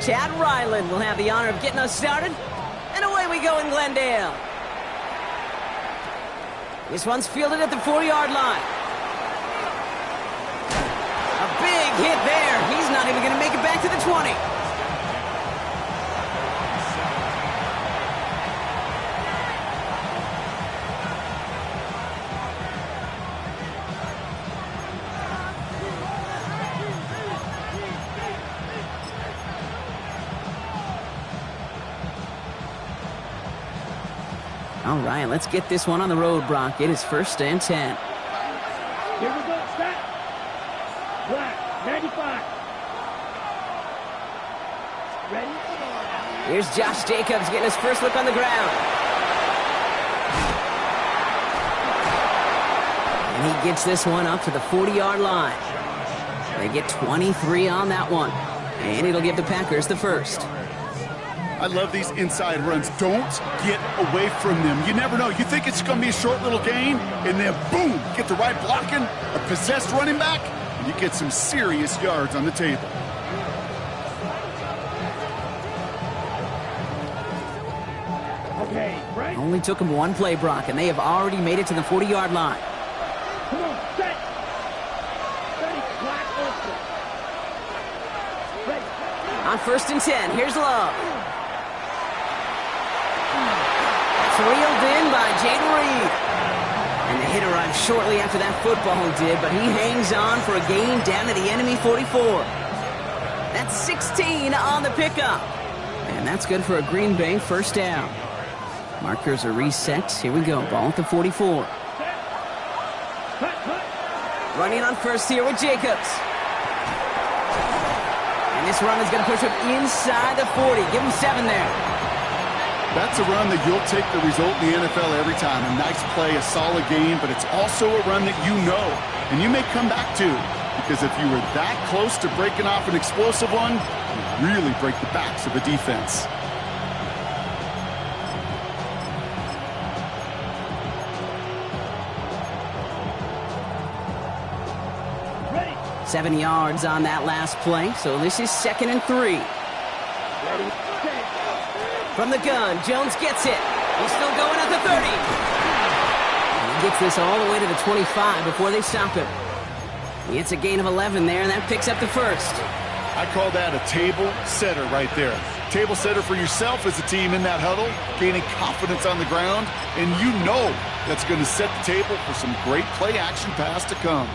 Chad Ryland will have the honor of getting us started. And away we go in Glendale. This one's fielded at the 4-yard line. A big hit there. He's not even going to make it back to the 20. All right, let's get this one on the road, Brock. It is 1st and 10. Here we go, set. Black, 95. Ready? Here's Josh Jacobs getting his first look on the ground. And he gets this one up to the 40-yard line. They get 23 on that one. And it'll give the Packers the first. I love these inside runs. Don't get away from them. You never know. You think it's going to be a short little gain, and then boom, get the right blocking, a possessed running back, and you get some serious yards on the table. Okay, right? Only took him one play, Brock, and they have already made it to the 40-yard line. Come on, set. Ready, black, open. Ready. On 1st and 10, here's Love. Reeled in by Jaden Reed. And the hit arrived shortly after that football did, but he hangs on for a gain down to the enemy 44. That's 16 on the pickup. And that's good for a Green Bay first down. Markers are reset. Here we go. Ball at the 44. Running on first here with Jacobs. And this run is going to push him inside the 40. Give him 7 there. That's a run that you'll take the result in the NFL every time. A nice play, a solid game, but it's also a run that you know and you may come back to, because if you were that close to breaking off an explosive one, you really break the backs of a defense. Ready. 7 yards on that last play, so this is 2nd and 3. Ready, set. From the gun, Jones gets it. He's still going at the 30. And he gets this all the way to the 25 before they stop him. He gets a gain of 11 there, and that picks up the first. I call that a table setter right there. Table setter for yourself as a team in that huddle, gaining confidence on the ground, and you know that's going to set the table for some great play action pass to come.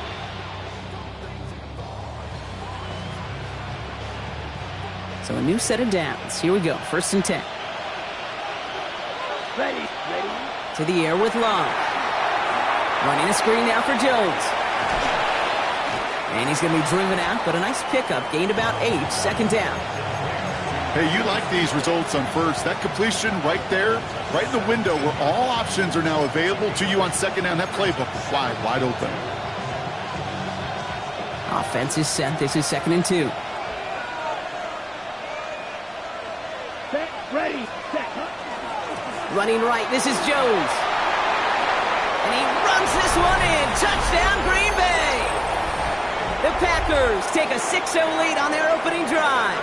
So a new set of downs. Here we go, 1st and 10. Ready, ready. To the air with Long. Running a screen now for Jones. And he's going to be driven out, but a nice pickup. Gained about 8, 2nd down. Hey, you like these results on first. That completion right there, right in the window where all options are now available to you on 2nd down. That playbook is wide open. Offense is set. This is 2nd and 2. Set, ready, set. Running right, this is Jones. And he runs this one in. Touchdown, Green Bay. The Packers take a 6-0 lead on their opening drive.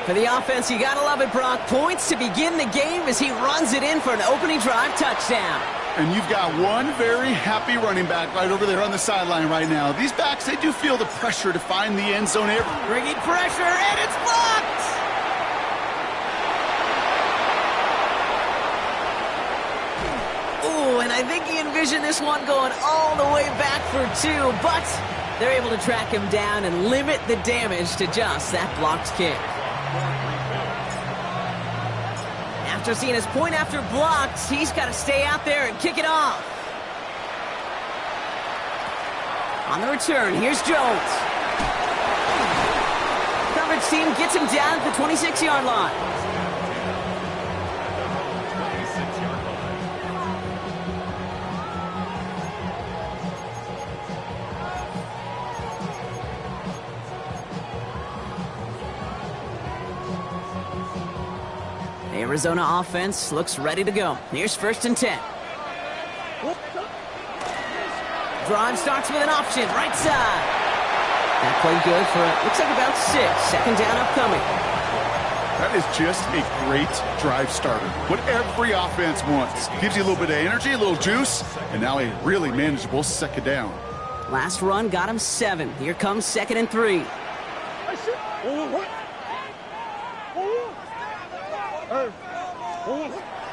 For the offense, you gotta love it, Brock. Points to begin the game as he runs it in for an opening drive touchdown. And you've got one very happy running back right over there on the sideline right now. These backs, they do feel the pressure to find the end zone. Bringing pressure, and it's blocked! Ooh, and I think he envisioned this one going all the way back for 2, but they're able to track him down and limit the damage to just that blocked kick. After seeing his point after blocked, he's got to stay out there and kick it off. On the return, here's Jones. Coverage team gets him down at the 26-yard line. Arizona offense looks ready to go. Here's 1st and 10. Drive starts with an option, right side. That played good for, looks like about 6. Second down upcoming. That is just a great drive starter. What every offense wants. Gives you a little bit of energy, a little juice, and now a really manageable second down. Last run got him 7. Here comes 2nd and 3.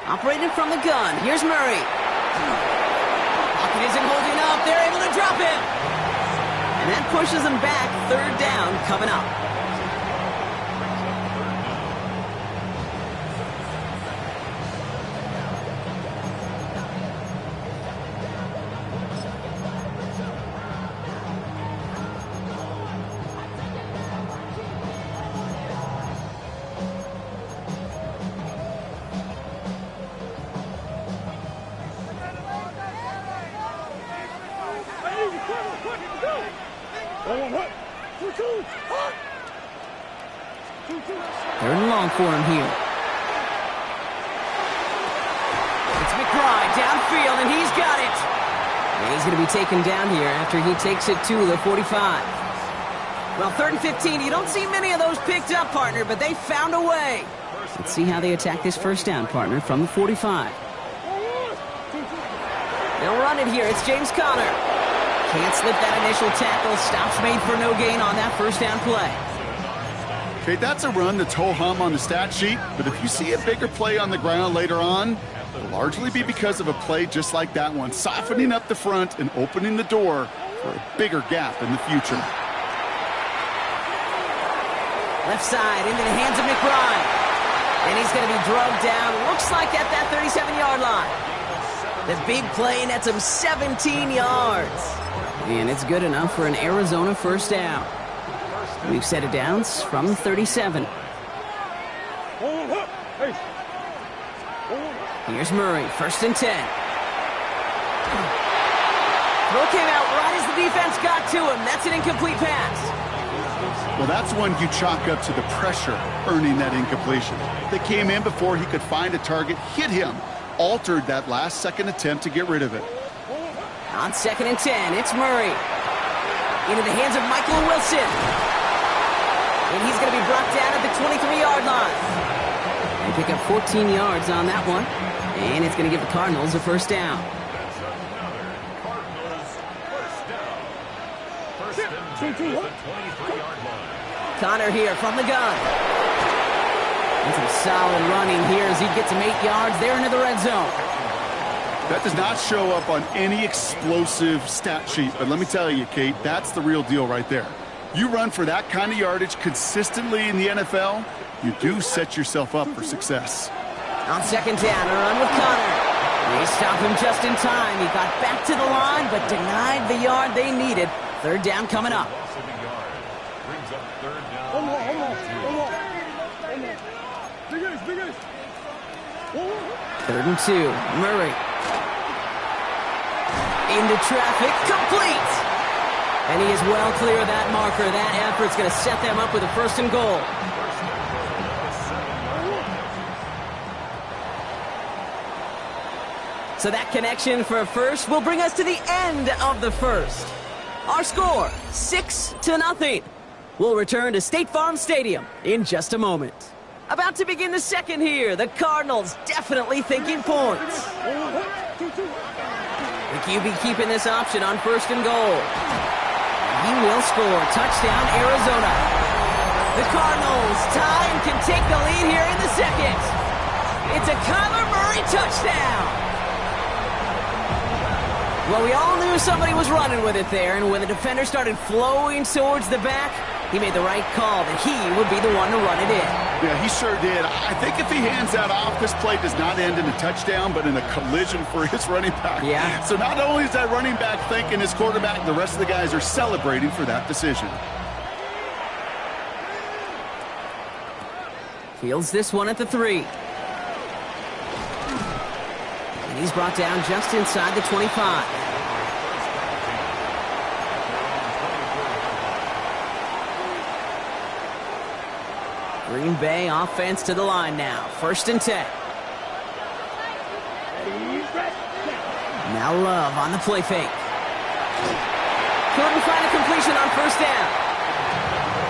Operating from the gun. Here's Murray. Pocket isn't holding up. They're able to drop him. And that pushes them back. 3rd down coming up. Third and long for him here. It's McBride downfield, and he's got it. And he's going to be taken down here after he takes it to the 45. Well, 3rd and 15, you don't see many of those picked up, partner, but they found a way. Let's see how they attack this first down, partner, from the 45. They'll run it here. It's James Conner. Can't slip that initial tackle. Stops made for no gain on that first down play. Okay, that's a run that's ho-hum on the stat sheet, but if you see a bigger play on the ground later on, it'll largely be because of a play just like that one, softening up the front and opening the door for a bigger gap in the future. Left side into the hands of McBride. And he's going to be drugged down, looks like at that 37-yard line. The big play nets him 17 yards. And it's good enough for an Arizona first down. We've set it down from 37. Here's Murray, 1st and 10. Throw came out right as the defense got to him. That's an incomplete pass. Well, that's one you chalk up to the pressure earning that incompletion. They came in before he could find a target, hit him, altered that last-second attempt to get rid of it. On 2nd and 10, it's Murray. Into the hands of Michael Wilson. And he's going to be brought down at the 23-yard line. And pick up 14 yards on that one. And it's going to give the Cardinals a first down. Conner here from the gun. And some solid running here as he gets him 8 yards there into the red zone. That does not show up on any explosive stat sheet, but let me tell you, Kate, that's the real deal right there. You run for that kind of yardage consistently in the NFL, you do set yourself up for success. On 2nd down, a run with Conner. They stop him just in time. He got back to the line, but denied the yard they needed. 3rd down coming up. Third and 2, Murray. Into traffic, complete. And he is well clear of that marker. That effort's going to set them up with a 1st and goal. So that connection for a first will bring us to the end of the first. Our score, 6-0. We'll return to State Farm Stadium in just a moment. About to begin the second here. The Cardinals definitely thinking points. The QB keeping this option on 1st and goal. He will score. Touchdown, Arizona. The Cardinals tie and can take the lead here in the second. It's a Kyler Murray touchdown. Well, we all knew somebody was running with it there, and when the defender started flowing towards the back, he made the right call that he would be the one to run it in. Yeah, he sure did. I think if he hands that off, this play does not end in a touchdown, but in a collision for his running back. Yeah. So not only is that running back thanking his quarterback, the rest of the guys are celebrating for that decision. Fields this one at the 3. And he's brought down just inside the 25. Green Bay offense to the line now. 1st and 10. Now Love on the play fake. Couldn't find a completion on 1st down.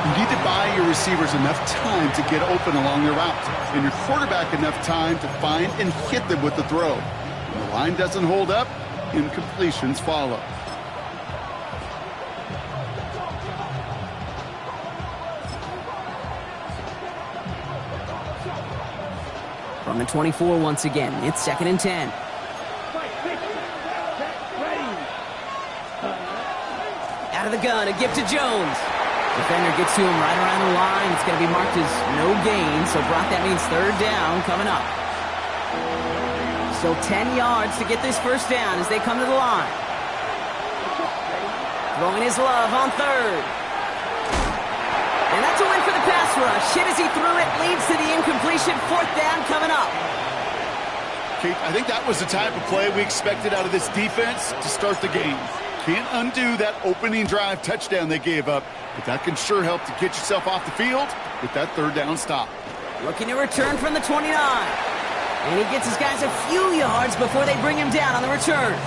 You need to buy your receivers enough time to get open along their routes, and your quarterback enough time to find and hit them with the throw. When the line doesn't hold up, incompletions follow. From the 24 once again, it's 2nd and 10. Out of the gun, a gift to Jones. Defender gets to him right around the line. It's going to be marked as no gain, so Brock, that means 3rd down coming up. Still 10 yards to get this 1st down as they come to the line. Throwing his love on 3rd. And that's a win for the pass rush. Hit as he threw it, leads to the incompletion. 4th down coming up. Kate, I think that was the type of play we expected out of this defense to start the game. Can't undo that opening drive touchdown they gave up, but that can sure help to get yourself off the field with that 3rd down stop. Looking to return from the 29. And he gets his guys a few yards before they bring him down on the return.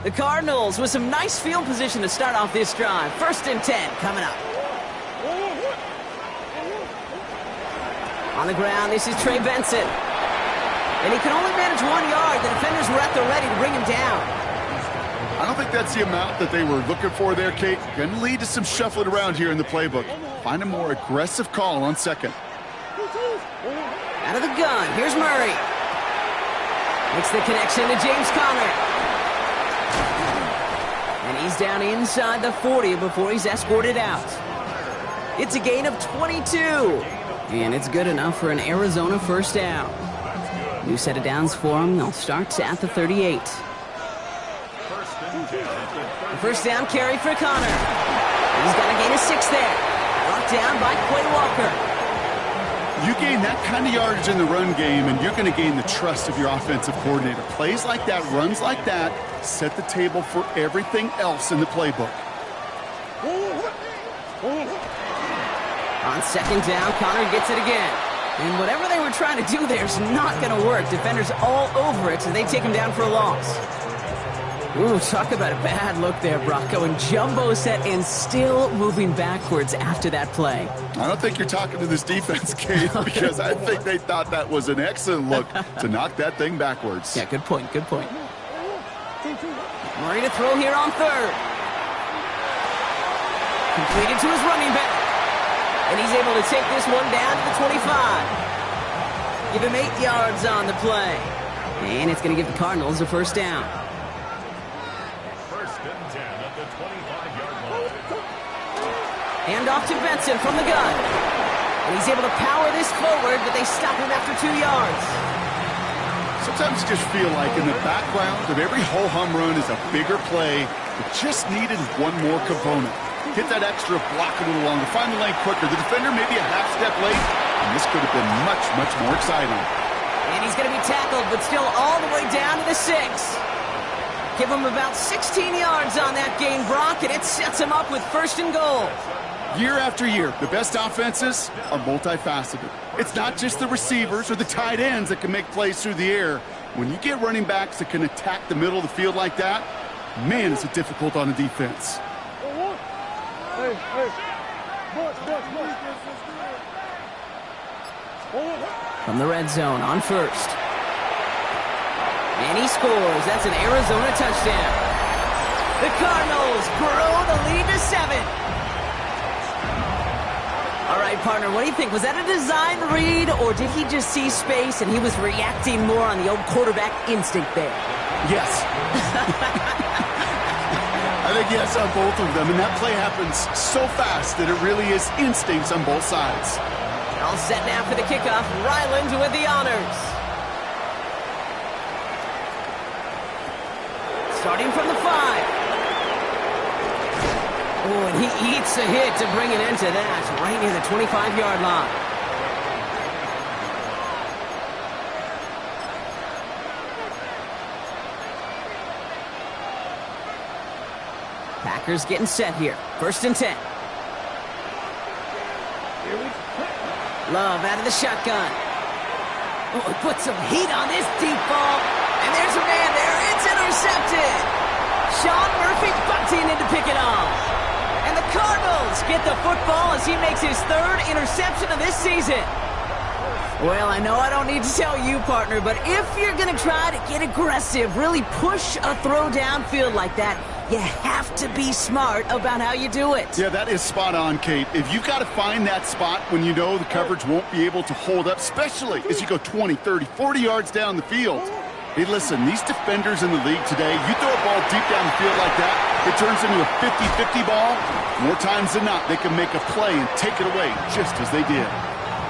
The Cardinals with some nice field position to start off this drive. 1st and 10 coming up. On the ground, this is Trey Benson. And he can only manage 1 yard. The defenders were at the ready to bring him down. I don't think that's the amount that they were looking for there, Kate. Going to lead to some shuffling around here in the playbook. Find a more aggressive call on 2nd. Out of the gun, here's Murray. Makes the connection to James Conner. And he's down inside the 40 before he's escorted out. It's a gain of 22. And it's good enough for an Arizona 1st down. New set of downs for them. They'll start at the 38. The 1st down carry for Conner. He's got a gain of 6 there. Brought down by Quay Walker. You gain that kind of yardage in the run game, and you're going to gain the trust of your offensive coordinator. Plays like that, runs like that, set the table for everything else in the playbook. On 2nd down, Conner gets it again. And whatever they were trying to do there is not going to work. Defenders all over it, so they take him down for a loss. Ooh, talk about a bad look there, Brock. Going jumbo set and still moving backwards after that play. I don't think you're talking to this defense, Kate, because I think they thought that was an excellent look to knock that thing backwards. Yeah, good point, good point. Murray to throw here on 3rd. Completed to his running back. And he's able to take this one down to the 25. Give him 8 yards on the play. And it's going to give the Cardinals a 1st down. 1st and 10 at the 25-yard line. Hand off to Benson from the gun. And he's able to power this forward, but they stop him after 2 yards. Sometimes you just feel like in the background of every ho-hum run is a bigger play that just needed one more component. Hit that extra block a little longer, find the lane quicker. The defender may be a half step late, and this could have been much, much more exciting. And he's going to be tackled, but still all the way down to the 6. Give him about 16 yards on that gain, Brock, and it sets him up with 1st and goal. Year after year, the best offenses are multifaceted. It's not just the receivers or the tight ends that can make plays through the air. When you get running backs that can attack the middle of the field like that, man, is it difficult on the defense. From the red zone on 1st. And he scores. That's an Arizona touchdown. The Cardinals grow the lead to 7. All right, partner, what do you think? Was that a design read, or did he just see space and he was reacting more on the old quarterback instinct there? Yes. I think yes on both of them, and that play happens so fast that it really is instincts on both sides. All set now for the kickoff. Ryland with the honors. Starting from the 5. Oh, and he eats a hit to bring it into that, right near the 25-yard line. Packers getting set here. 1st and 10. Love out of the shotgun. Oh, he put some heat on this deep ball. And there's a man there. It's intercepted. Sean Murphy bunting in to pick it off. And the Cardinals get the football as he makes his third interception of this season. Well, I know I don't need to tell you, partner, but if you're going to try to get aggressive, really push a throw downfield like that, you have to be smart about how you do it. Yeah, that is spot on, Kate. If you've got to find that spot when you know the coverage won't be able to hold up, especially as you go 20, 30, 40 yards down the field. Hey, listen, these defenders in the league today, you throw a ball deep down the field like that, it turns into a 50-50 ball. More times than not, they can make a play and take it away just as they did.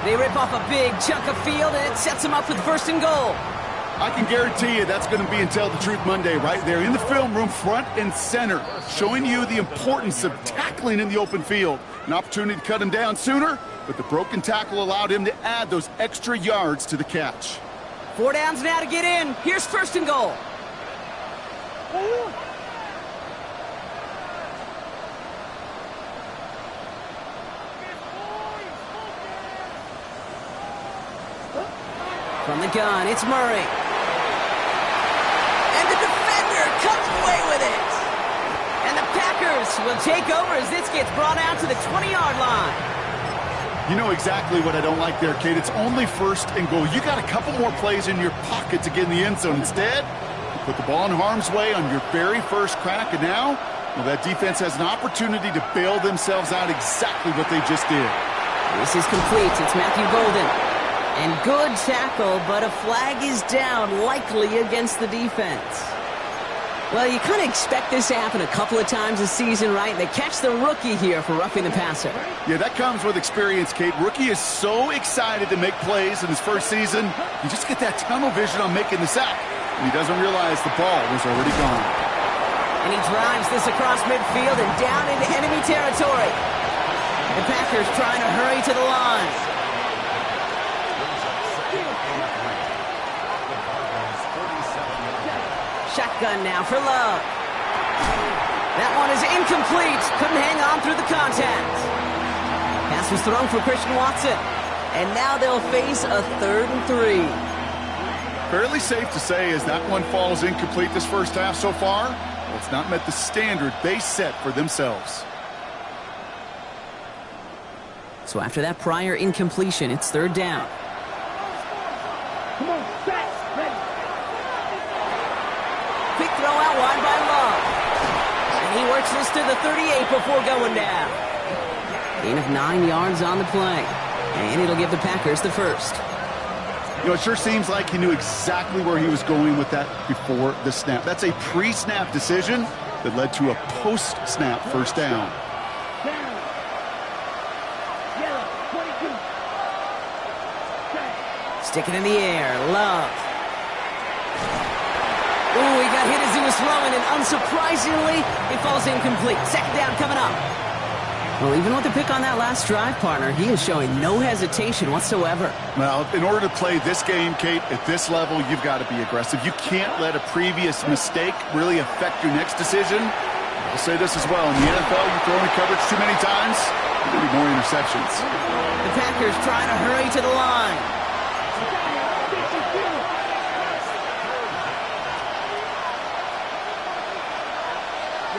They rip off a big chunk of field, and it sets them up with first and goal. I can guarantee you that's going to be in Tell the Truth Monday right there in the film room, front and center, showing you the importance of tackling in the open field. An opportunity to cut him down sooner, but the broken tackle allowed him to add those extra yards to the catch. 4 downs now to get in. Here's first and goal. From the gun, it's Murray. And the defender comes away with it. And the Packers will take over as this gets brought out to the 20-yard line. You know exactly what I don't like there, Kate. It's only first and goal. You got a couple more plays in your pocket to get in the end zone. Instead, you put the ball in harm's way on your very first crack, and now, well, that defense has an opportunity to bail themselves out exactly what they just did. This is complete. It's Matthew Golden. And good tackle, but a flag is down, likely against the defense. Well, you kind of expect this to happen a couple of times this season, right? They catch the rookie here for roughing the passer. Yeah, that comes with experience, Kate. Rookie is so excited to make plays in his first season. You just get that tunnel vision on making the sack. And he doesn't realize the ball was already gone. And he drives this across midfield and down into enemy territory. The Packers trying to hurry to the line. Shotgun now for Love. That one is incomplete. Couldn't hang on through the contact. Pass was thrown for Christian Watson. And now they'll face a 3rd and 3. Fairly safe to say as that one falls incomplete this first half so far, well, it's not met the standard they set for themselves. So after that prior incompletion, it's 3rd down. Come on, set, ready. Quick throw out wide by Love. And he works this to the 38 before going down. Gain of 9 yards on the play. And it'll give the Packers the first. You know, it sure seems like he knew exactly where he was going with that before the snap. That's a pre-snap decision that led to a post-snap first down. Down. Yellow, 22. Set. Stick it in the air. Love. Ooh, he got hit as he was throwing, and unsurprisingly, it falls incomplete. 2nd down coming up. Well, even with the pick on that last drive, partner, he is showing no hesitation whatsoever. Well, in order to play this game, Kate, at this level, you've got to be aggressive. You can't let a previous mistake really affect your next decision. I'll say this as well. In the NFL, you throw in coverage too many times, there'll be more interceptions. The Packers trying to hurry to the line.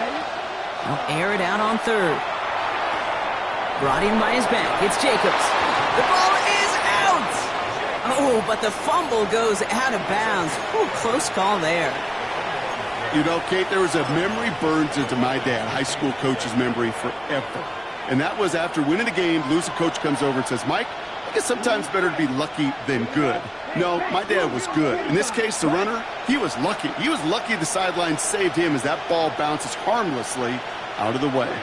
Ready? They'll air it out on 3rd. Brought in by his back. It's Jacobs. The ball is out! Oh, but the fumble goes out of bounds. Ooh, close call there. You know, Kate, there was a memory burned into my dad, high school coach's memory forever. And that was after winning a game, losing coach comes over and says, Mike, I guess sometimes better to be lucky than good. No, my dad was good. In this case, the runner, he was lucky. He was lucky the sideline saved him as that ball bounces harmlessly out of the way.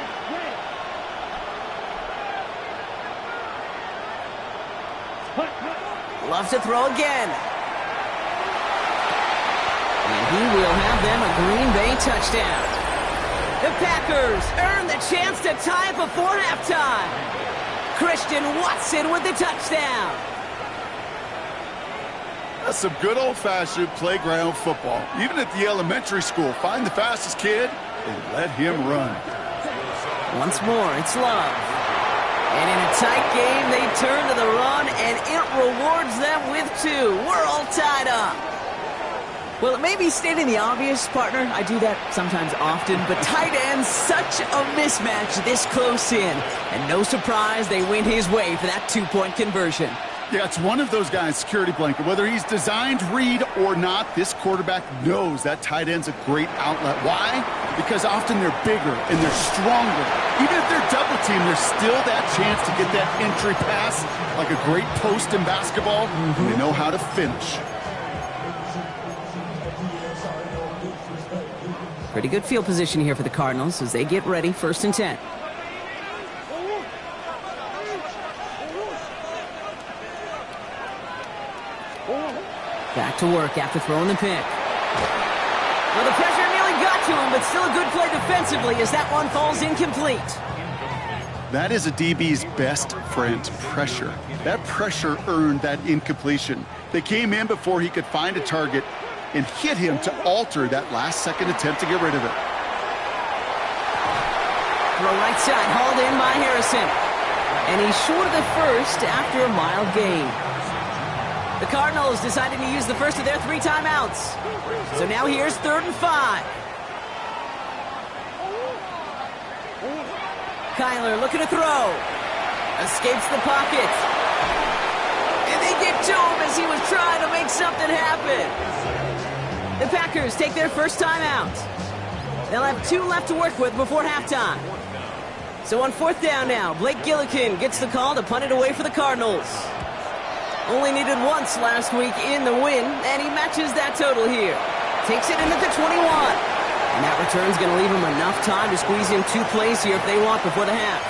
Loves to throw again. And he will have them a Green Bay touchdown. The Packers earn the chance to tie it before halftime. Christian Watson with the touchdown. That's some good old-fashioned playground football. Even at the elementary school, find the fastest kid and let him run. Once more, it's Love. And in a tight game, they turn to the run, and it rewards them with 2. We're all tied up. Well, it may be stating the obvious, partner. I do that sometimes often, but tight ends, such a mismatch this close in. And no surprise, they win his way for that 2-point conversion. Yeah, it's one of those guys, security blanket. Whether he's designed read or not, this quarterback knows that tight end's a great outlet. Why? Because often they're bigger and they're stronger. Even if they're double teamed, there's still that chance to get that entry pass, like a great post in basketball, and they know how to finish. Pretty good field position here for the Cardinals as they get ready, 1st and 10. Back to work after throwing the pick. Well, the pressure nearly got to him, but still a good play defensively as that one falls incomplete. That is a DB's best friend, pressure. That pressure earned that incompletion. They came in before he could find a target and hit him to alter that last-second attempt to get rid of it. Throw right side, hauled in by Harrison. And he's short of the first after a mild gain. The Cardinals decided to use the first of their 3 timeouts. So now here's 3rd and 5. Kyler looking to throw. Escapes the pocket. And they get to him as he was trying to make something happen. The Packers take their first timeout. They'll have 2 left to work with before halftime. So on 4th down now, Blake Gillikin gets the call to punt it away for the Cardinals. Only needed once last week in the win, and he matches that total here. Takes it in at the 21. And that return's going to leave him enough time to squeeze in 2 plays here if they want before the half.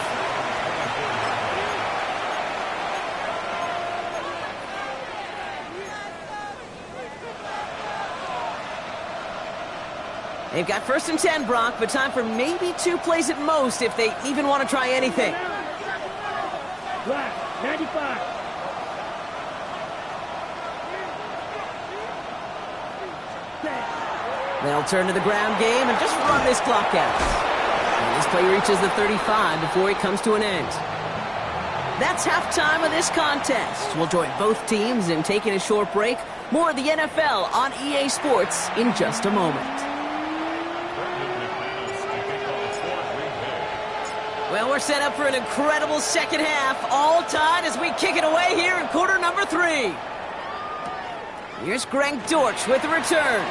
They've got 1st and 10, Brock, but time for maybe 2 plays at most if they even want to try anything. Black, 95. They'll turn to the ground game and just run this clock out. And this play reaches the 35 before it comes to an end. That's halftime of this contest. We'll join both teams in taking a short break. More of the NFL on EA Sports in just a moment. Well, we're set up for an incredible second half. All tied as we kick it away here in quarter number 3. Here's Greg Dortch with the return.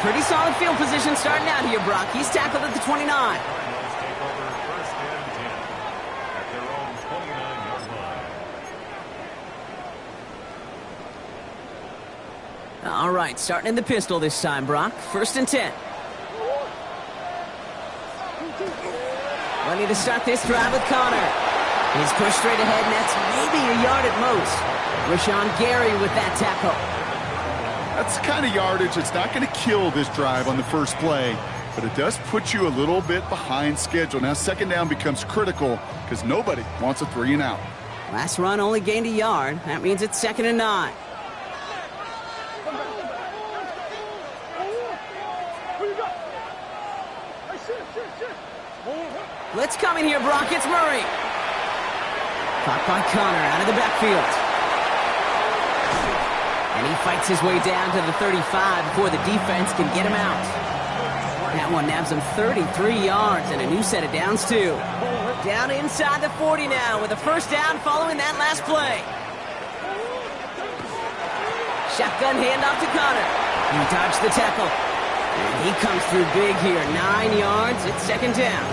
Pretty solid field position starting out here, Brock. He's tackled at the 29. All right, starting in the pistol this time, Brock. 1st and 10. Ready to start this drive with Connor. He's pushed straight ahead, and that's maybe a yard at most. Rashawn Gary with that tackle. That's the kind of yardage that's not going to kill this drive on the first play, but it does put you a little bit behind schedule. Now, 2nd down becomes critical because nobody wants a 3 and out. Last run only gained a yard. That means it's 2nd and 9. Blitz coming here, Brock. It's Murray. Caught by Connor out of the backfield. And he fights his way down to the 35 before the defense can get him out. That one nabs him 33 yards and a new set of downs, too. Down inside the 40 now with a 1st down following that last play. Shotgun handoff to Connor. He dodged the tackle. And he comes through big here. 9 yards. It's 2nd down.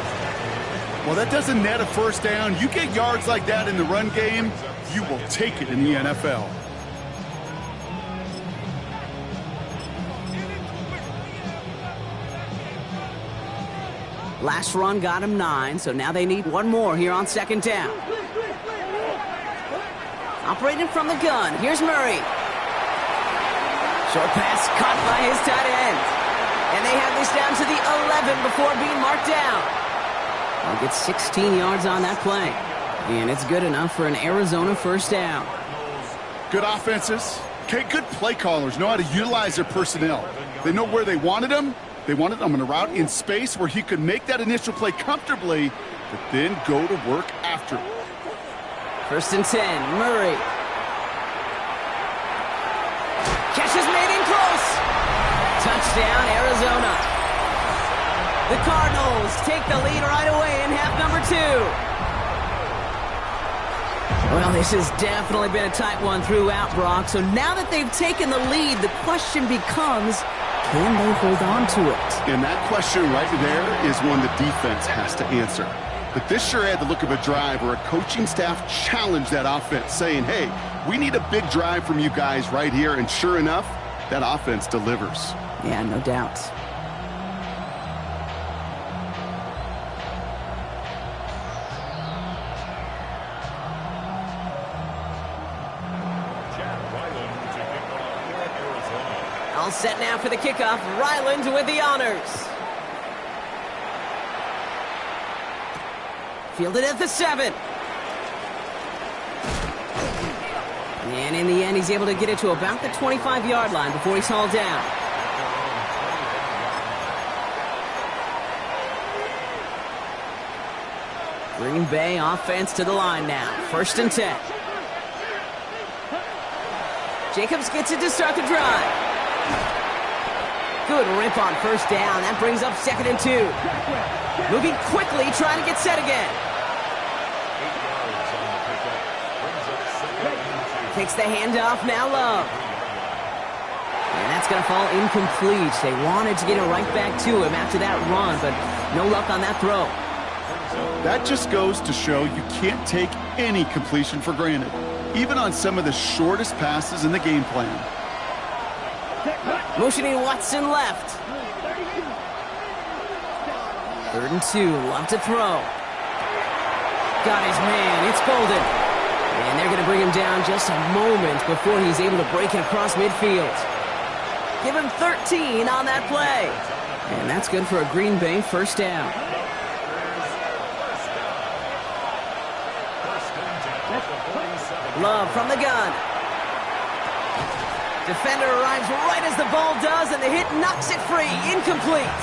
Well, that doesn't net a 1st down. You get yards like that in the run game, you will take it in the NFL. Last run got him 9, so now they need 1 more here on 2nd down. Operating from the gun, here's Murray. Short pass caught by his tight end. And they have this down to the 11 before being marked down. They'll get 16 yards on that play. And it's good enough for an Arizona 1st down. Good offenses. Okay, good play callers know how to utilize their personnel. They know where they wanted them. They wanted him on a route in space where he could make that initial play comfortably, but then go to work after. 1st and 10, Murray. Catch is made in close. Touchdown, Arizona. The Cardinals take the lead right away in half number 2. Well, this has definitely been a tight one throughout, Brock. So now that they've taken the lead, the question becomes, can they hold on to it? And that question right there is one the defense has to answer. But this sure had the look of a drive where a coaching staff challenged that offense, saying, hey, we need a big drive from you guys right here. And sure enough, that offense delivers. Yeah, no doubt. All set now for the kickoff. Ryland with the honors. Fielded at the 7. And in the end, he's able to get it to about the 25-yard line before he's hauled down. Green Bay offense to the line now. 1st and 10. Jacobs gets it to start the drive. Good rip on 1st down. That brings up 2nd and 2. Moving quickly, trying to get set again. Takes the handoff, now Love. And that's going to fall incomplete. They wanted to get it right back to him after that run, but no luck on that throw. That just goes to show you can't take any completion for granted, even on some of the shortest passes in the game plan. Motioning Watson left. 3rd and 2, Love to throw. Got his man, it's Golden. And they're going to bring him down just a moment before he's able to break it across midfield. Give him 13 on that play. And that's good for a Green Bay 1st down. Love from the gun. Defender arrives right as the ball does, and the hit knocks it free. Incomplete.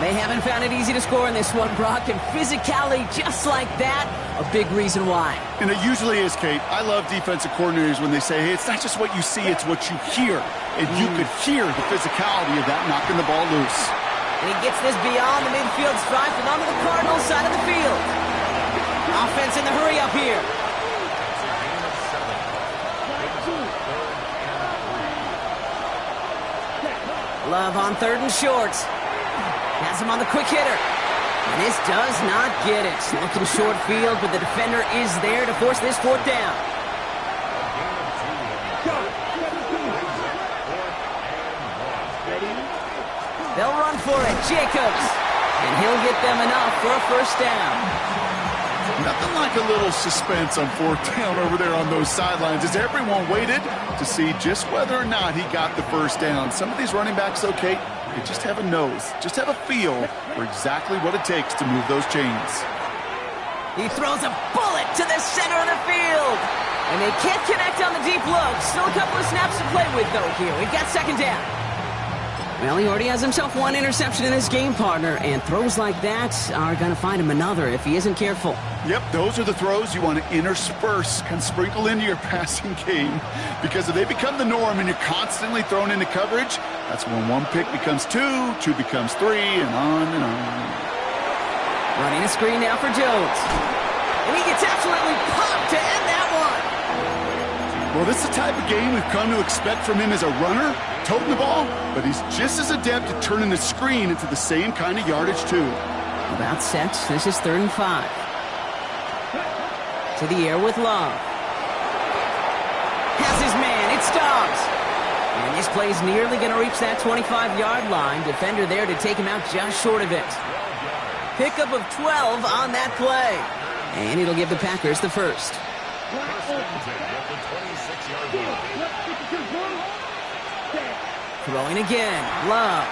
They haven't found it easy to score in this one, Brock, and physicality just like that, a big reason why. And it usually is, Kate. I love defensive coordinators when they say, hey, it's not just what you see, it's what you hear. And you could hear the physicality of that knocking the ball loose. And he gets this beyond the midfield stripe and onto the Cardinals side of the field. Offense in the hurry up here. Love on 3rd and short. Has him on the quick hitter. And this does not get it. Looking short field, but the defender is there to force this 4th down. They'll run for it. Jacobs. And he'll get them enough for a 1st down. Nothing like a little suspense on 4th down over there on those sidelines as everyone waited to see just whether or not he got the 1st down. Some of these running backs, okay, they just have a nose, just have a feel for exactly what it takes to move those chains. He throws a bullet to the center of the field. And they can't connect on the deep look. Still a couple of snaps to play with, though, here. We've got 2nd down. Well, he already has himself 1 interception in this game, partner, and throws like that are going to find him another if he isn't careful. Yep, those are the throws you want to intersperse, kind of sprinkle into your passing game, because if they become the norm and you're constantly thrown into coverage, that's when 1 pick becomes 2, 2 becomes 3, and on and on. Running a screen now for Jones. And he gets absolutely popped to end that one. Well, this is the type of game we've come to expect from him as a runner, toting the ball, but he's just as adept at turning the screen into the same kind of yardage, too. About set. This is 3rd and 5. To the air with Love. Has his man. It stops. And this play's nearly going to reach that 25-yard line. Defender there to take him out just short of it. Pickup of 12 on that play. And it'll give the Packers the 1st. Throwing again. Love.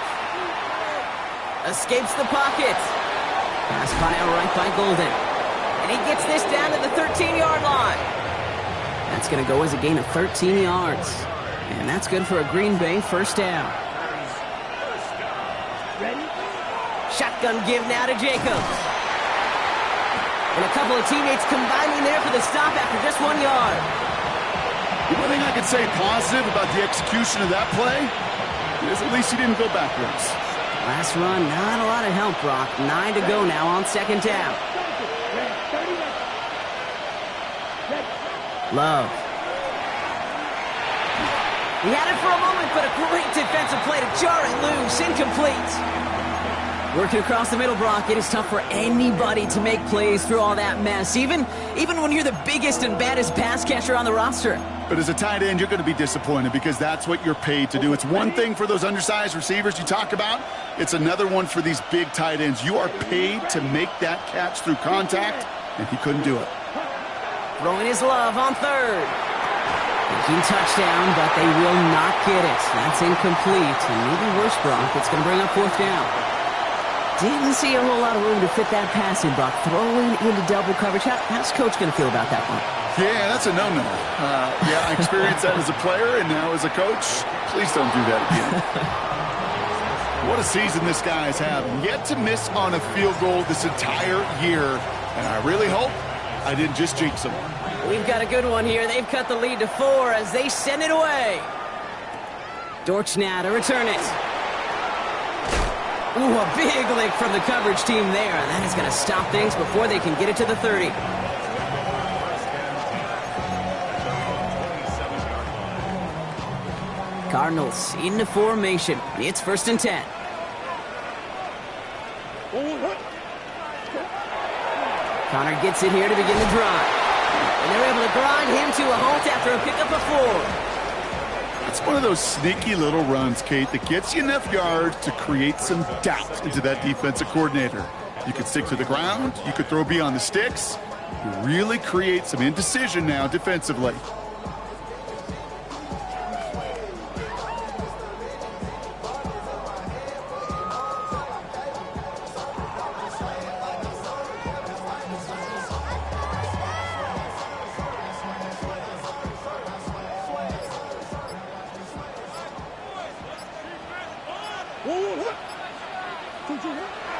Escapes the pocket. Pass caught out right by Golden. And he gets this down to the 13-yard line. That's going to go as a gain of 13 yards. And that's good for a Green Bay 1st down. Shotgun give now to Jacobs. And a couple of teammates combining there for the stop after just 1 yard. The one thing I could say positive about the execution of that play is at least he didn't go backwards. Last run, not a lot of help, Brock. 9 to go now on second down. Love. He had it for a moment, but a great defensive play to jar it loose. Incomplete. Working across the middle, Brock, it is tough for anybody to make plays through all that mess, even when you're the biggest and baddest pass catcher on the roster. But as a tight end, you're going to be disappointed because that's what you're paid to do. It's one thing for those undersized receivers you talk about. It's another one for these big tight ends. You are paid to make that catch through contact, and he couldn't do it. Throwing his Love on third. Thinking touchdown, but they will not get it. That's incomplete, and maybe worse, Brock, it's going to bring up fourth down. Didn't see a whole lot of room to fit that pass in, Brock. Throwing into double coverage. How's Coach going to feel about that one? Yeah, that's a no-no. Yeah, I experienced that as a player, and now as a coach, please don't do that again. What a season this guy's having. Yet to miss on a field goal this entire year, and I really hope I didn't just jinx him. We've got a good one here. They've cut the lead to 4 as they send it away. Dortch now to return it. Ooh, a big lick from the coverage team there. That is going to stop things before they can get it to the 30. Cardinals into formation. It's 1st and 10. Connor gets it here to begin the drive. And they're able to grind him to a halt after a pickup of 4. It's one of those sneaky little runs, Kate, that gets you enough yards to create some doubt into that defensive coordinator. You could stick to the ground. You could throw beyond the sticks. You really create some indecision now defensively.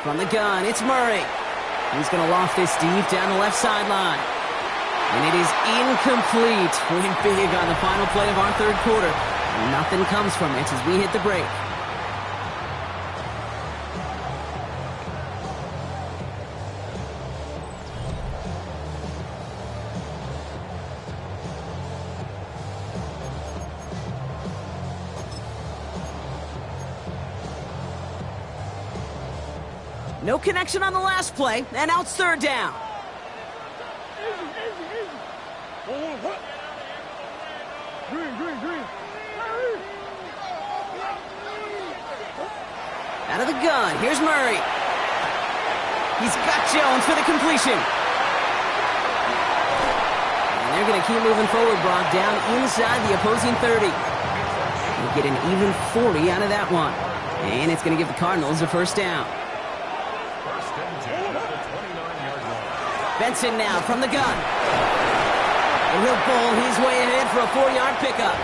From the gun, it's Murray. He's going to loft this deep down the left sideline. And it is incomplete. Went big on the final play of our third quarter. And nothing comes from it as we hit the break. No connection on the last play, and now it's third down. Out of the gun, here's Murray. He's got Jones for the completion. And they're going to keep moving forward, Brock, down inside the opposing 30. We'll get an even 40 out of that one. And it's going to give the Cardinals a first down. Benson now from the gun. And he'll bowl his way ahead for a 4-yard pickup.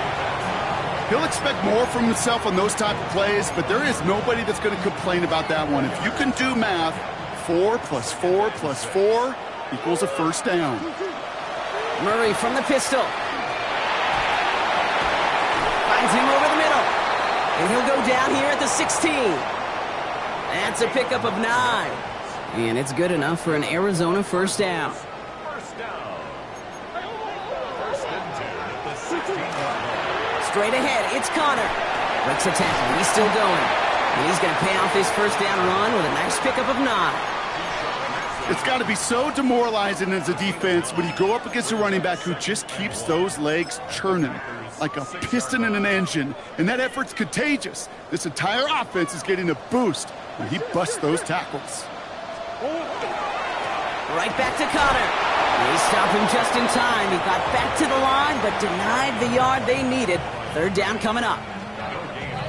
He'll expect more from himself on those type of plays, but there is nobody that's going to complain about that one. If you can do math, 4 plus 4 plus 4 equals a first down. Murray from the pistol. Finds him over the middle. And he'll go down here at the 16. That's a pickup of 9. And it's good enough for an Arizona first down. First down. First and 10 at the 16-yard line. Straight ahead, it's Connor. Breaks a tackle. He's still going. And he's going to pay off this first down run with a nice pickup of 9. It's got to be so demoralizing as a defense when you go up against a running back who just keeps those legs churning like a piston in an engine. And that effort's contagious. This entire offense is getting a boost when he busts those tackles. Right back to Connor. They stop him just in time. He got back to the line, but denied the yard they needed. Third down coming up.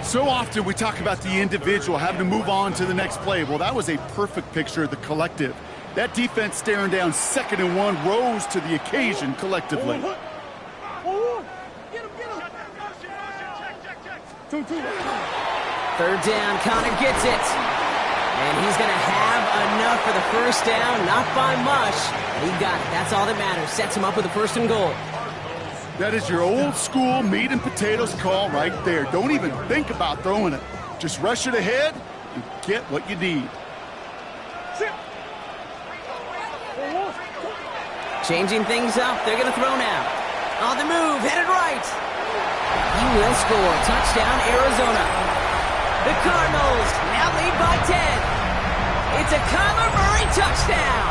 So often we talk about the individual having to move on to the next play. Well, that was a perfect picture of the collective. That defense staring down 2nd and 1 rose to the occasion collectively. Third down, Connor gets it. And he's going to have enough for the first down. Not by much. He got it. That's all that matters. Sets him up with a 1st and goal. That is your old school meat and potatoes call right there. Don't even think about throwing it. Just rush it ahead and get what you need. Changing things up. They're going to throw now. On the move, headed right. He will score. Touchdown, Arizona. The Cardinals now lead by 10. It's a Kyler Murray touchdown.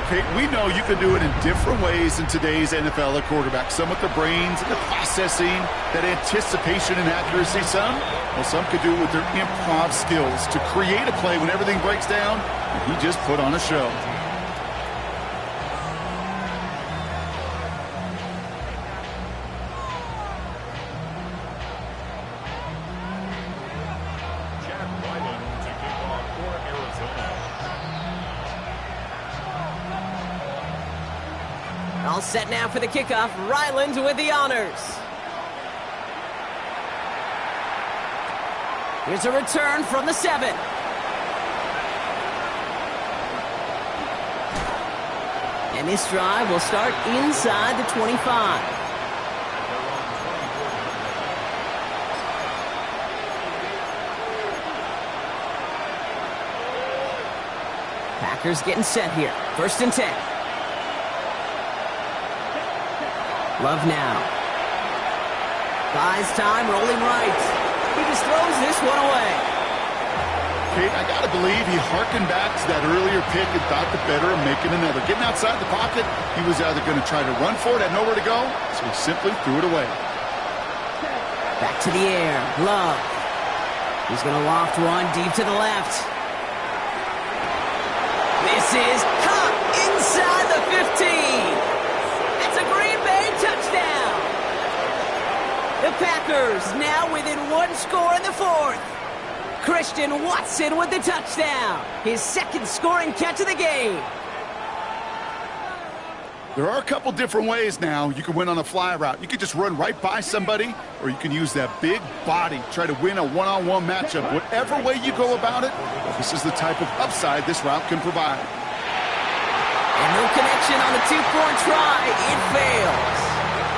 Okay, we know you can do it in different ways in today's NFL at quarterback. Some with the brains and the processing, that anticipation and accuracy. Some could do it with their improv skills to create a play when everything breaks down. And he just put on a show. All set now for the kickoff. Ryland with the honors. Here's a return from the 7. And this drive will start inside the 25. Packers getting set here. 1st and 10. Love now. Buys time, rolling right. He just throws this one away. Okay, I got to believe he hearkened back to that earlier pick and thought the better of making another. Getting outside the pocket, he was either going to try to run for it, had nowhere to go, so he simply threw it away. Back to the air. Love. He's going to loft one deep to the left. This is caught inside the 15. It's a Green Bay touchdown. The Packers now within 1 score in the 4th. Christian Watson with the touchdown. His 2nd scoring catch of the game. There are a couple different ways now you can win on a fly route. You could just run right by somebody, or you can use that big body, try to win a one-on-one matchup. Whatever way you go about it, this is the type of upside this route can provide. And no connection on the 2-point try. It fails.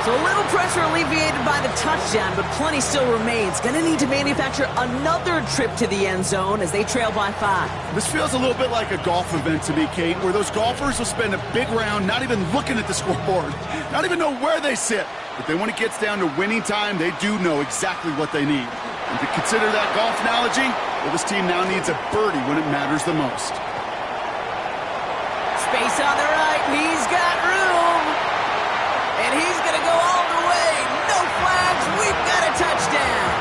So a little pressure alleviated by the touchdown, but plenty still remains. Going to need to manufacture another trip to the end zone as they trail by 5. This feels a little bit like a golf event to me, Kate, where those golfers will spend a big round not even looking at the scoreboard, not even know where they sit. But then when it gets down to winning time, they do know exactly what they need. And to consider that golf analogy, well, this team now needs a birdie when it matters the most. Space on the right. He's got room. And he's going to go all the way. No flags. We've got a touchdown.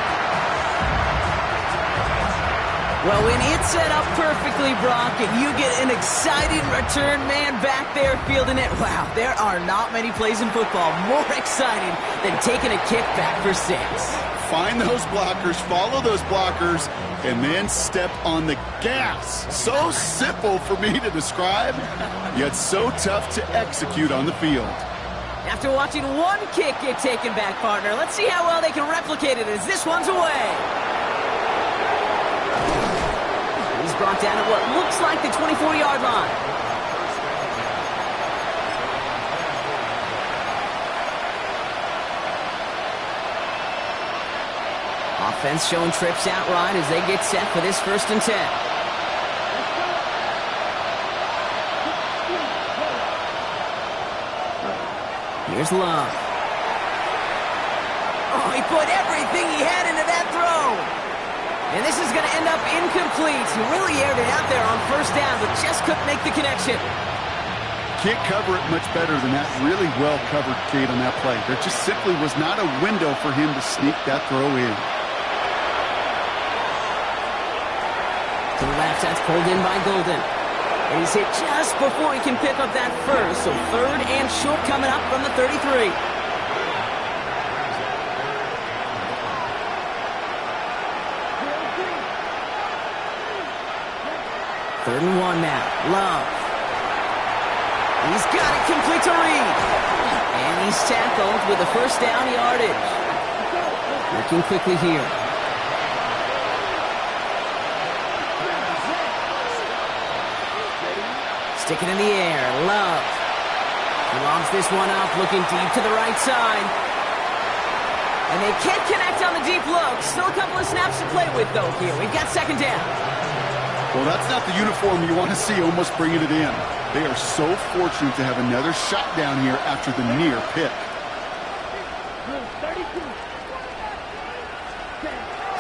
Well, when it's set up perfectly, Brock, and you get an exciting return man back there fielding it, wow, there are not many plays in football more exciting than taking a kick back for 6. Find those blockers, follow those blockers, and then step on the gas. So simple for me to describe, yet so tough to execute on the field. After watching one kick get taken back, partner, let's see how well they can replicate it as this one's away. He's brought down at what looks like the 24-yard line. Offense showing trips out right as they get set for this 1st and 10. Here's Love. Oh, he put everything he had into that throw. And this is going to end up incomplete. He really aired it out there on 1st down, but just couldn't make the connection. Can't cover it much better than that. Really well covered, Kate, on that play. There just simply was not a window for him to sneak that throw in. To the left, that's pulled in by Golden. And he's hit just before he can pick up that first. So 3rd and short coming up from the 33. 3rd and 1 now. Love. He's got it complete to Reed. And he's tackled with the 1st down yardage. Working quickly here. Stick it in the air. Love. He lobs this one up, looking deep to the right side. And they can't connect on the deep look. Still a couple of snaps to play with, though, here. We've got second down. Well, that's not the uniform you want to see almost bringing it in. They are so fortunate to have another shot down here after the near pick.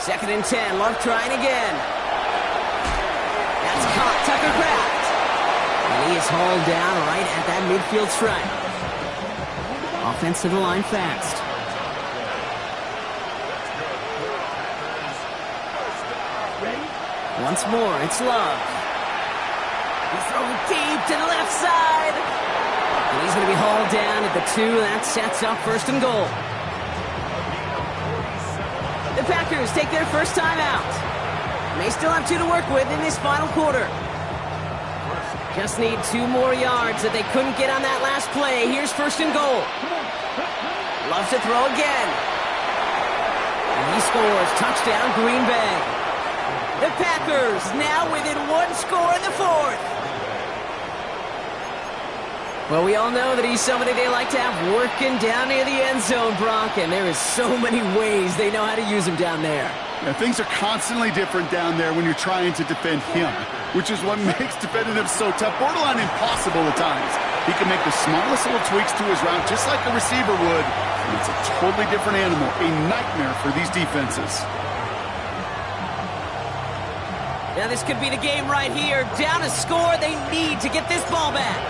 2nd and 10. Love trying again. That's caught. Tucker Kraft. And he is hauled down right at that midfield stripe. Offense to the line fast. Once more, it's Love. He's throwing deep to the left side. And he's going to be hauled down at the 2. That sets up 1st and goal. The Packers take their first time out. And they still have 2 to work with in this final quarter. Just need 2 more yards that they couldn't get on that last play. Here's 1st and goal. Loves to throw again. And he scores. Touchdown, Green Bay. The Packers now within 1 score in the 4th. Well, we all know that he's somebody they like to have working down near the end zone, Brock, and there is so many ways they know how to use him down there. Yeah, things are constantly different down there when you're trying to defend him, which is what makes defending him so tough, borderline impossible at times. He can make the smallest little tweaks to his route just like a receiver would, and it's a totally different animal, a nightmare for these defenses. Now this could be the game right here. Down a score, they need to get this ball back.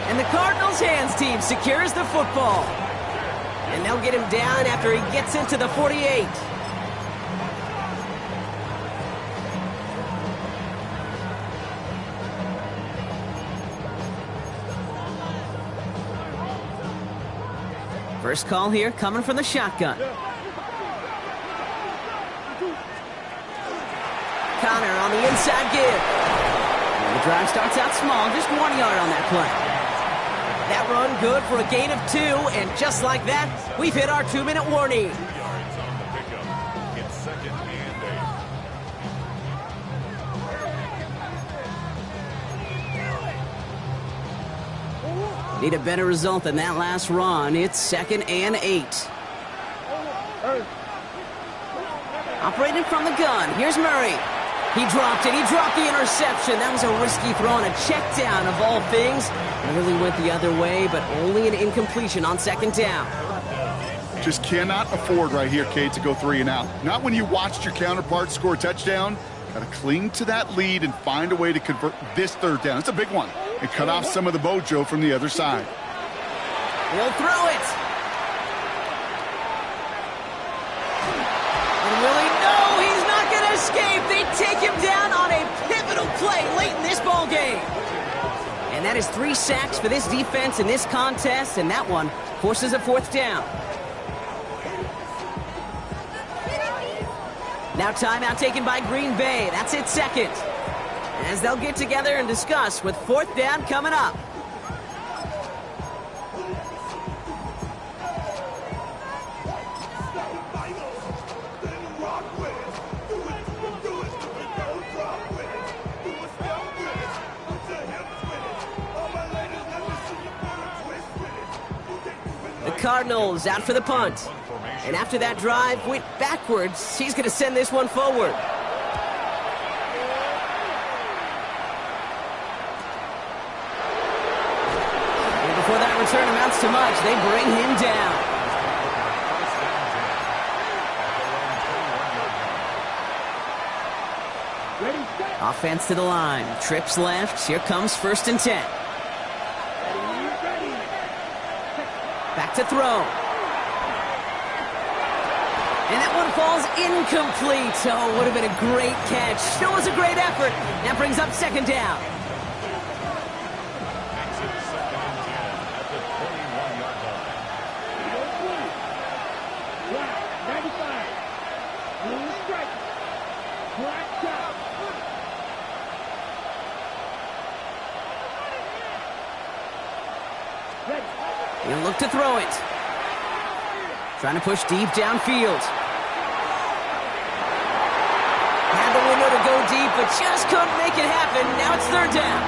And the Cardinals' hands team secures the football. And they'll get him down after he gets into the 48. First call here coming from the shotgun. Connor on the inside give. And the drive starts out small, just 1 yard on that play. That run good for a gain of 2, and just like that, we've hit our 2-minute warning. 2 yards on the pickup. It's 2nd and 8. Need a better result than that last run. It's 2nd and 8. Operating from the gun. Here's Murray. He dropped it. He dropped the interception. That was a risky throw and a check down of all things. Nearly went the other way, but only an incompletion on 2nd down. Just cannot afford right here, Kate, to go 3 and out. Not when you watched your counterpart score a touchdown. Got to cling to that lead and find a way to convert this 3rd down. It's a big one. And cut off some of the mojo from the other side. He'll throw it. And really, no, he's not going to escape. They take him down on a pivotal play late in this ball game. And that is 3 sacks for this defense in this contest, and that one forces a 4th down. Now timeout taken by Green Bay. That's it 2nd. As they'll get together and discuss with 4th down coming up. Cardinals out for the punt. And after that drive went backwards, he's going to send this one forward. And before that return amounts to much, they bring him down. Offense to the line. Trips left. Here comes 1st and 10. Back to throw. And that one falls incomplete. Oh, would have been a great catch. Still was a great effort. That brings up 2nd down. Makes it 2nd and 10 at the 41-yard line. Black, 95. Blue strike. Black top. Ready. He'll look to throw it. Trying to push deep downfield. Had the window to go deep, but just couldn't make it happen. Now it's third down.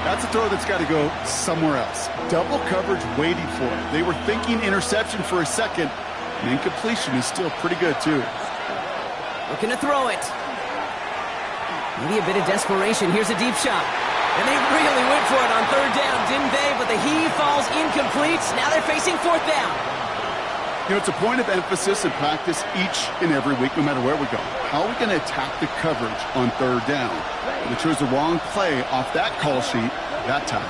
That's a throw that's got to go somewhere else. Double coverage waiting for it. They were thinking interception for a second, and incompletion is still pretty good, too. Looking to throw it. Maybe a bit of desperation. Here's a deep shot. And they really went for it on third down, didn't they? But the heave falls incomplete. Now they're facing fourth down. You know, it's a point of emphasis in practice each and every week, no matter where we go. How are we going to attack the coverage on third down? They chose the wrong play off that call sheet that time.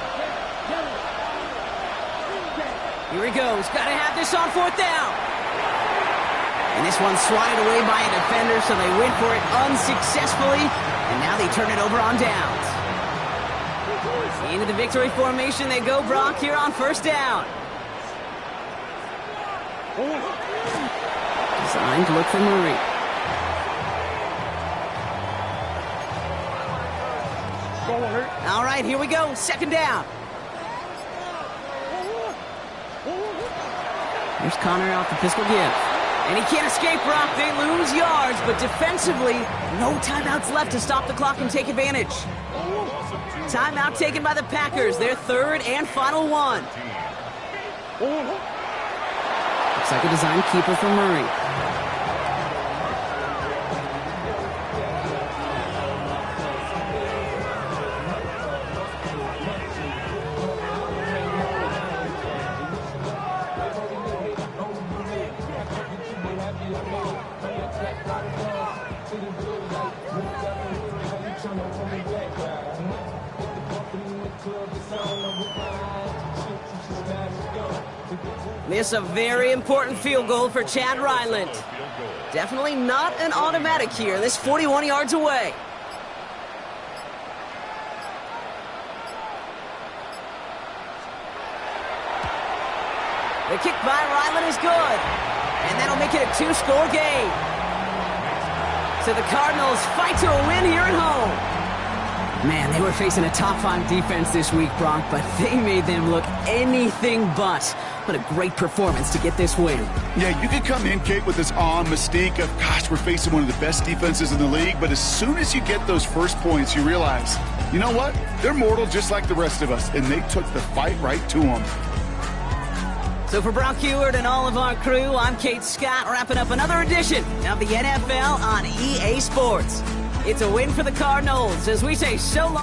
Here he goes. Got to have this on fourth down. And this one's swatted away by a defender, so they went for it unsuccessfully. And now they turn it over on downs. Into the victory formation they go, Brock, here on first down. Designed to look for Murray. All right, here we go. Second down. Here's Connor off the pistol give. And he can't escape, Brock. They lose yards, but defensively, no timeouts left to stop the clock and take advantage. Timeout taken by the Packers. Their third and final one. Looks like a design keeper for Murray. This a very important field goal for Chad Ryland. Definitely not an automatic here. This 41 yards away. The kick by Ryland is good. And that'll make it a two-score game. So the Cardinals fight to a win here at home. Man, they were facing a top-5 defense this week, Brock, but they made them look anything but. What a great performance to get this win. Yeah, you could come in, Kate, with this awe and mystique of, gosh, we're facing one of the best defenses in the league, but as soon as you get those first points, you realize, you know what? They're mortal just like the rest of us, and they took the fight right to them. So for Brock Huard and all of our crew, I'm Kate Scott, wrapping up another edition of the NFL on EA Sports. It's a win for the Cardinals as we say so long.